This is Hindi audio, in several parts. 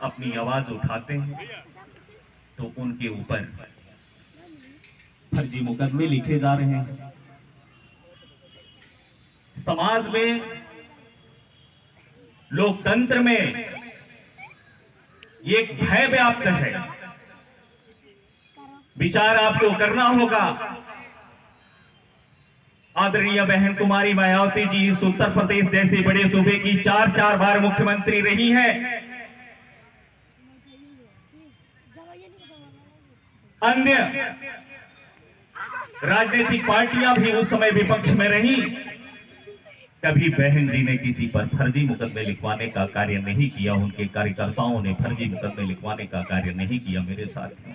अपनी आवाज उठाते हैं तो उनके ऊपर फर्जी मुकदमे लिखे जा रहे हैं। समाज में, लोकतंत्र में एक भय व्याप्त है। विचार आपको करना होगा। आदरणीय बहन कुमारी मायावती जी इस उत्तर प्रदेश जैसे बड़े सूबे की 4 बार मुख्यमंत्री रही हैं। अन्य राजनीतिक पार्टियां भी उस समय विपक्ष में रही। कभी बहन जी ने किसी पर फर्जी मुकदमे लिखवाने का कार्य नहीं किया। उनके कार्यकर्ताओं ने फर्जी मुकदमे लिखवाने का कार्य नहीं किया। मेरे साथियों,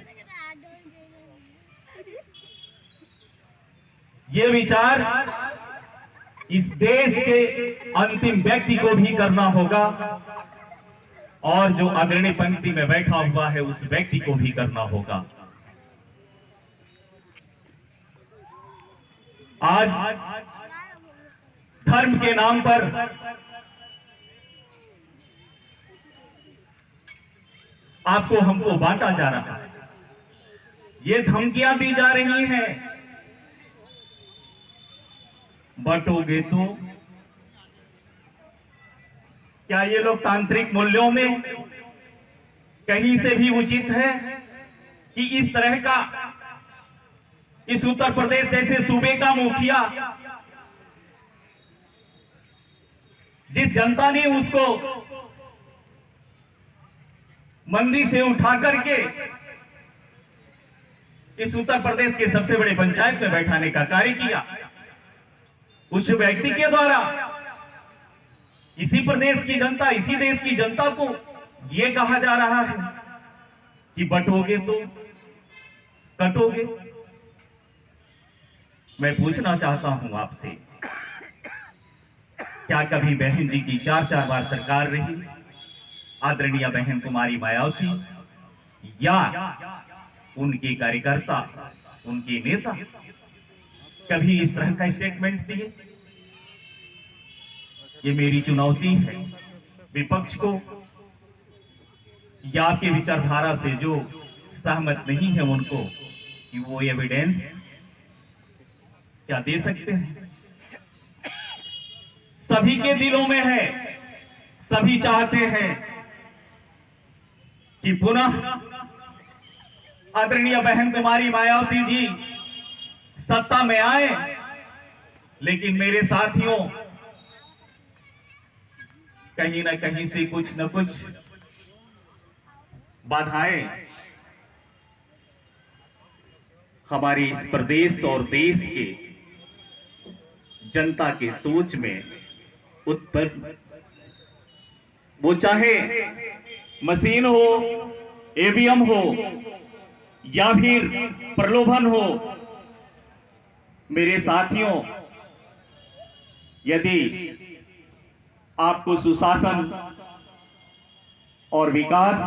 ये विचार इस देश के अंतिम व्यक्ति को भी करना होगा और जो अग्रणी पंक्ति में बैठा हुआ है उस व्यक्ति को भी करना होगा। आज धर्म के नाम पर आपको हमको बांटा जा रहा है। ये धमकियां दी जा रही हैं, बंटोगे तो। क्या ये लोकतांत्रिक मूल्यों में कहीं से भी उचित है कि इस तरह का, इस उत्तर प्रदेश जैसे सूबे का मुखिया, जिस जनता ने उसको मंदी से उठा करके इस उत्तर प्रदेश के सबसे बड़े पंचायत में बैठाने का कार्य किया, उस व्यक्ति के द्वारा इसी प्रदेश की जनता, इसी देश की जनता को यह कहा जा रहा है कि बंटोगे तो कटोगे। मैं पूछना चाहता हूं आपसे, क्या कभी बहन जी की 4 बार सरकार रही, आदरणीय बहन कुमारी मायावती या उनके कार्यकर्ता, उनके नेता कभी इस तरह का स्टेटमेंट दिए? ये मेरी चुनौती है विपक्ष को, या आपके विचारधारा से जो सहमत नहीं है उनको, कि वो एविडेंस क्या दे सकते हैं। सभी के दिलों में है, सभी चाहते हैं कि पुनः आदरणीय बहन कुमारी मायावती जी सत्ता में आए, लेकिन मेरे साथियों, कहीं ना कहीं से कुछ न कुछ बाधाएं हमारे इस प्रदेश और देश के जनता के सोच में उत्पन्न, वो चाहे मशीन हो, ईवीएम हो या फिर प्रलोभन हो। मेरे साथियों, यदि आपको सुशासन और विकास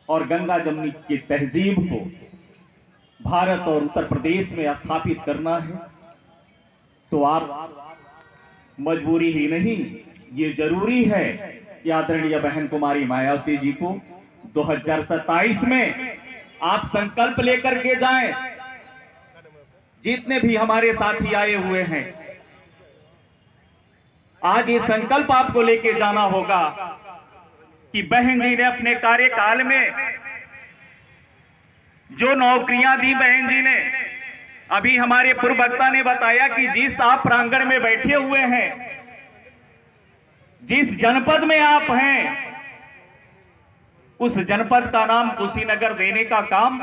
और गंगा जमुनी की तहजीब को भारत और उत्तर प्रदेश में स्थापित करना है, तो आप मजबूरी ही नहीं, ये जरूरी है कि आदरणीय बहन कुमारी मायावती जी को 2027 में आप संकल्प लेकर के जाएं। जितने भी हमारे साथी आए हुए हैं, आज ये संकल्प आपको लेके जाना होगा कि बहन जी ने अपने कार्यकाल में जो नौकरियां दी, बहन जी ने, अभी हमारे पूर्व वक्ता ने बताया कि जिस आप प्रांगण में बैठे हुए हैं, जिस जनपद में आप हैं, उस जनपद का नाम कुशीनगर देने का काम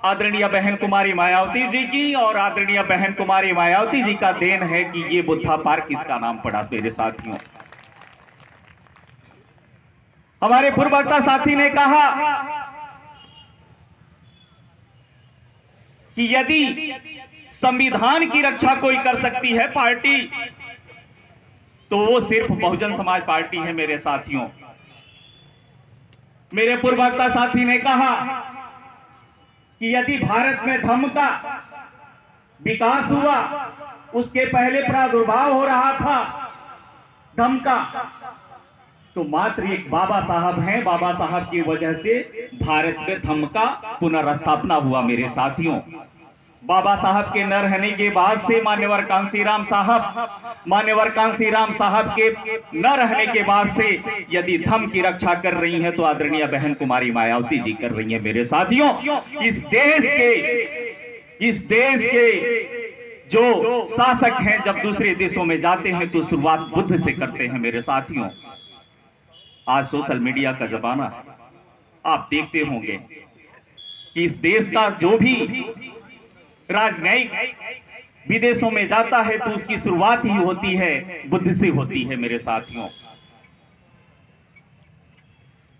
आदरणीय बहन कुमारी मायावती जी की और आदरणीय बहन कुमारी मायावती जी का देन है कि ये बुद्धा पार्क इसका नाम पड़ा। मेरे साथियों, हमारे पूर्व वक्ता साथी ने कहा कि यदि संविधान की रक्षा कोई कर सकती है पार्टी, तो वो सिर्फ बहुजन समाज पार्टी है। मेरे साथियों, मेरे पूर्व वक्ता साथी ने कहा कि यदि भारत में धर्म का विकास हुआ, उसके पहले प्रादुर्भाव हो रहा था धर्म का, तो मात्र एक बाबा साहब हैं। बाबा साहब की वजह से भारत में धम्म का पुनर्स्थापना हुआ मेरे साथियों। बाबा साहब के न रहने के बाद से मान्यवर कांसीराम साहब के न रहने के बाद से यदि धम्म की रक्षा कर रही हैं तो आदरणीय बहन कुमारी मायावती जी कर रही हैं मेरे साथियों। इस देश के जो शासक हैं जब दूसरे देशों में जाते हैं तो शुरुआत बुद्ध से करते हैं मेरे साथियों। आज सोशल मीडिया का जमाना है, आप देखते होंगे कि इस देश का जो भी राजनयिक विदेशों में जाता है तो उसकी शुरुआत ही होती है बुद्ध से होती है मेरे साथियों।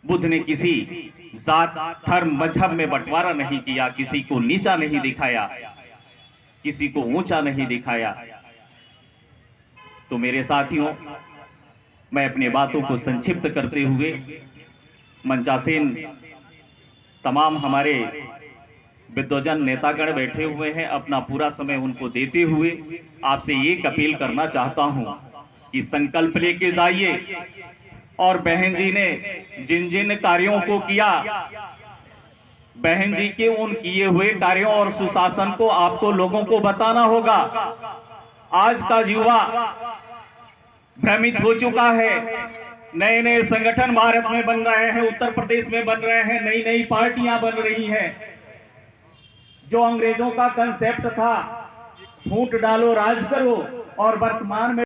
बुद्ध ने किसी जात धर्म मजहब में बंटवारा नहीं किया, किसी को नीचा नहीं दिखाया, किसी को ऊंचा नहीं दिखाया। तो मेरे साथियों, मैं अपनी बातों को संक्षिप्त करते हुए मंचासीन तमाम हमारे विद्वजन नेतागण बैठे हुए हैं, अपना पूरा समय उनको देते हुए आपसे एक अपील करना चाहता हूं कि संकल्प लेके जाइए और बहन जी ने जिन जिन कार्यों को किया, बहन जी के उन किए हुए कार्यों और सुशासन को आपको लोगों को बताना होगा। आज का युवा भ्रमित हो चुका है। नए नए संगठन भारत में बन रहे हैं, उत्तर प्रदेश में बन रहे हैं, नई नई पार्टियां बन रही हैं। जो अंग्रेजों का कंसेप्ट था फूट डालो राज करो, और वर्तमान में